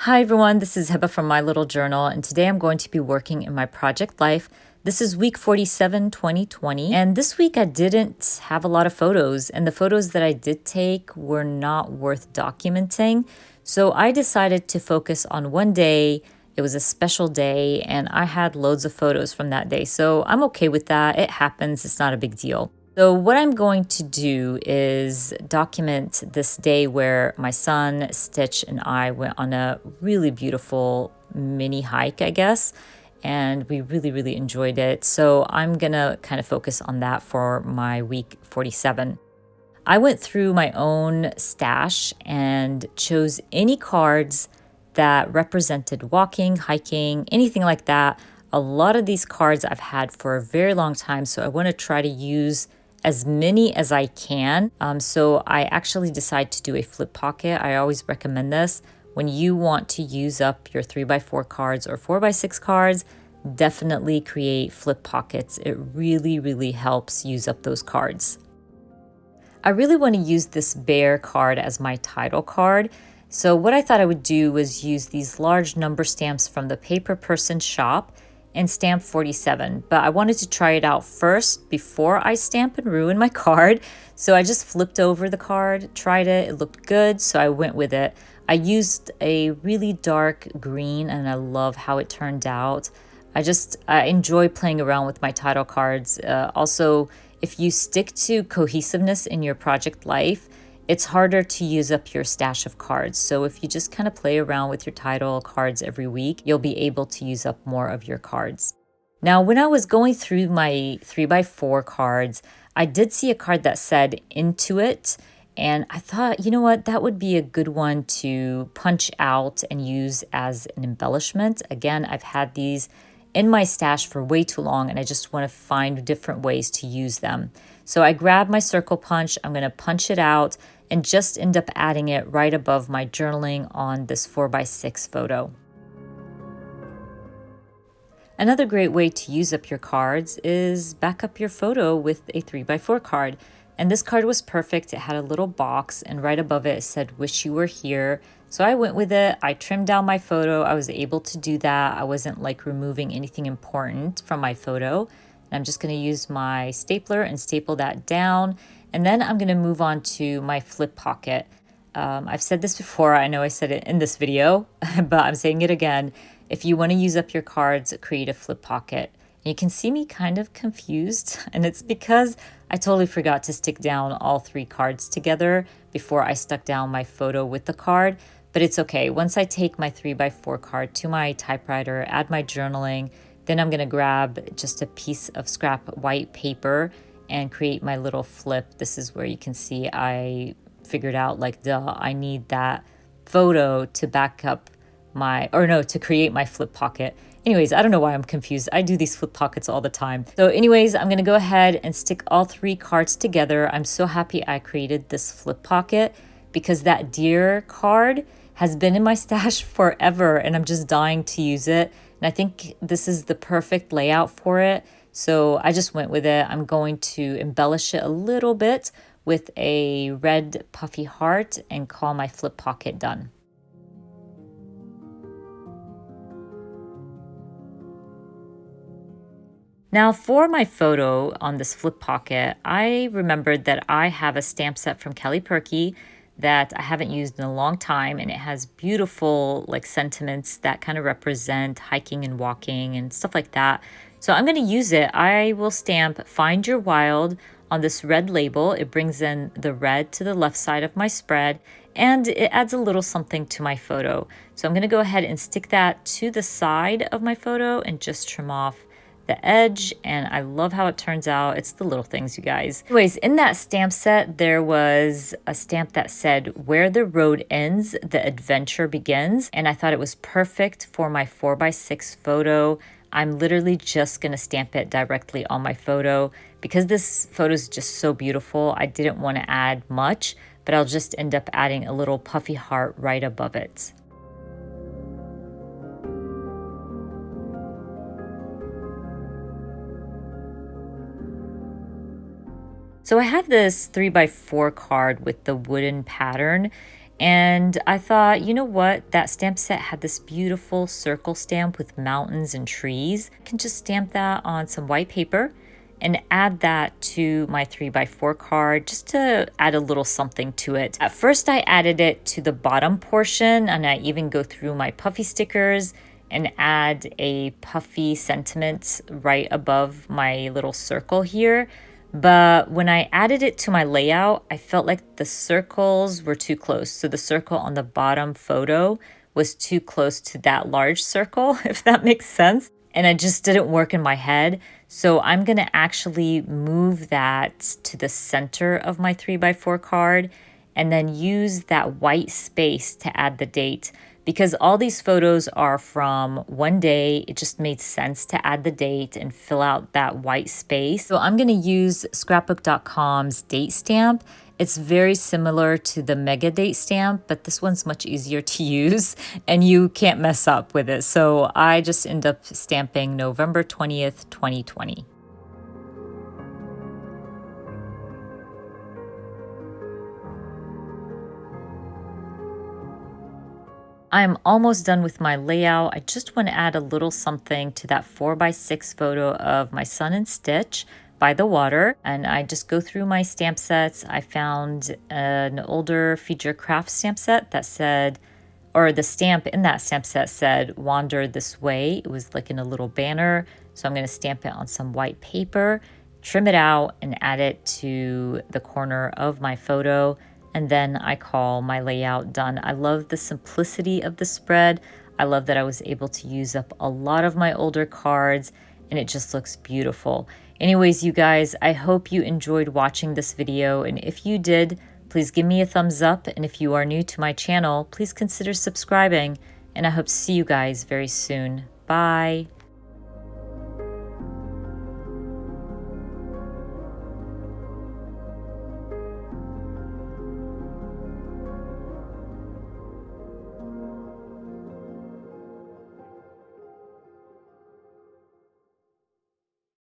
Hi everyone, this is Heba from My Little Journal, and today I'm going to be working in my project life. This is week 47, 2020, and this week I didn't have a lot of photos, and the photos that I did take were not worth documenting. So I decided to focus on one day. It was a special day, and I had loads of photos from that day. So I'm okay with that. It happens, it's not a big deal. So what I'm going to do is document this day where my son, Stitch, and I went on a really beautiful mini hike, I guess, and we really enjoyed it. So I'm gonna kind of focus on that for my week 47. I went through my own stash and chose any cards that represented walking, hiking, anything like that. A lot of these cards I've had for a very long time, so I want to try to use as many as I can. So I actually decided to do a flip pocket. I always recommend this. When you want to use up your 3x4 cards or 4x6 cards, definitely create flip pockets. It really helps use up those cards. I really want to use this bear card as my title card. So what I thought I would do was use these large number stamps from the Paper Person shop and stamp 47, but I wanted to try it out first before I stamp and ruin my card. So I just flipped over the card, tried it, it looked good, so I went with it. I used a really dark green and I love how it turned out. I enjoy playing around with my title cards. Also, if you stick to cohesiveness in your project life, it's harder to use up your stash of cards. So if you just kind of play around with your title cards every week, you'll be able to use up more of your cards. Now, when I was going through my 3x4 cards, I did see a card that said "Into It," and I thought, you know what, that would be a good one to punch out and use as an embellishment. Again, I've had these in my stash for way too long and I just want to find different ways to use them. So I grabbed my circle punch, I'm going to punch it out and just end up adding it right above my journaling on this 4x6 photo. Another great way to use up your cards is back up your photo with a 3x4 card. And this card was perfect. It had a little box and right above it said, "Wish you were here." So I went with it. I trimmed down my photo. I was able to do that. I wasn't like removing anything important from my photo. And I'm just going to use my stapler and staple that down. And then I'm going to move on to my flip pocket. I've said this before. I know I said it in this video, but I'm saying it again. If you want to use up your cards, create a flip pocket. You can see me kind of confused, and it's because I totally forgot to stick down all three cards together before I stuck down my photo with the card, but it's okay. Once I take my 3x4 card to my typewriter, add my journaling, then I'm gonna grab just a piece of scrap white paper and create my little flip. This is where you can see I figured out like, duh, I need that photo to back up to create my flip pocket. Anyways, I don't know why I'm confused. I do these flip pockets all the time. So anyways, I'm gonna go ahead and stick all three cards together. I'm so happy I created this flip pocket because that deer card has been in my stash forever and I'm just dying to use it. And I think this is the perfect layout for it. So I just went with it. I'm going to embellish it a little bit with a red puffy heart and call my flip pocket done. Now for my photo on this flip pocket, I remembered that I have a stamp set from Kelly Perky that I haven't used in a long time, and it has beautiful like sentiments that kind of represent hiking and walking and stuff like that. So I'm going to use it. I will stamp "Find Your Wild" on this red label. It brings in the red to the left side of my spread and it adds a little something to my photo. So I'm going to go ahead and stick that to the side of my photo and just trim off the edge, and I love how it turns out. It's the little things, you guys. Anyways, in that stamp set, there was a stamp that said, "Where the road ends, the adventure begins," and I thought it was perfect for my 4x6 photo. I'm literally just gonna stamp it directly on my photo. Because this photo is just so beautiful, I didn't want to add much, but I'll just end up adding a little puffy heart right above it. So I have this 3x4 card with the wooden pattern, And I thought, you know what? That stamp set had this beautiful circle stamp with mountains and trees. I can just stamp that on some white paper and add that to my 3x4 card just to add a little something to it. At first, I added it to the bottom portion, and I even go through my puffy stickers and add a puffy sentiment right above my little circle here. But when I added it to my layout, I felt like the circles were too close. So the circle on the bottom photo was too close to that large circle, if that makes sense. And it just didn't work in my head. So I'm gonna actually move that to the center of my 3x4 card and then use that white space to add the date. Because all these photos are from one day, it just made sense to add the date and fill out that white space. So I'm gonna use scrapbook.com's date stamp. It's very similar to the mega date stamp, but this one's much easier to use and you can't mess up with it. So I just end up stamping November 20th, 2020. I'm almost done with my layout. I just want to add a little something to that 4x6 photo of my son and Stitch by the water. And I just go through my stamp sets. I found an older Feature Craft stamp set that said, or the stamp in that stamp set said, "Wander this way." It was like in a little banner. So I'm going to stamp it on some white paper, trim it out, and add it to the corner of my photo. And then I call my layout done. I love the simplicity of the spread. I love that I was able to use up a lot of my older cards and it just looks beautiful. Anyways, you guys, I hope you enjoyed watching this video. And if you did, please give me a thumbs up. And if you are new to my channel, please consider subscribing. And I hope to see you guys very soon. Bye.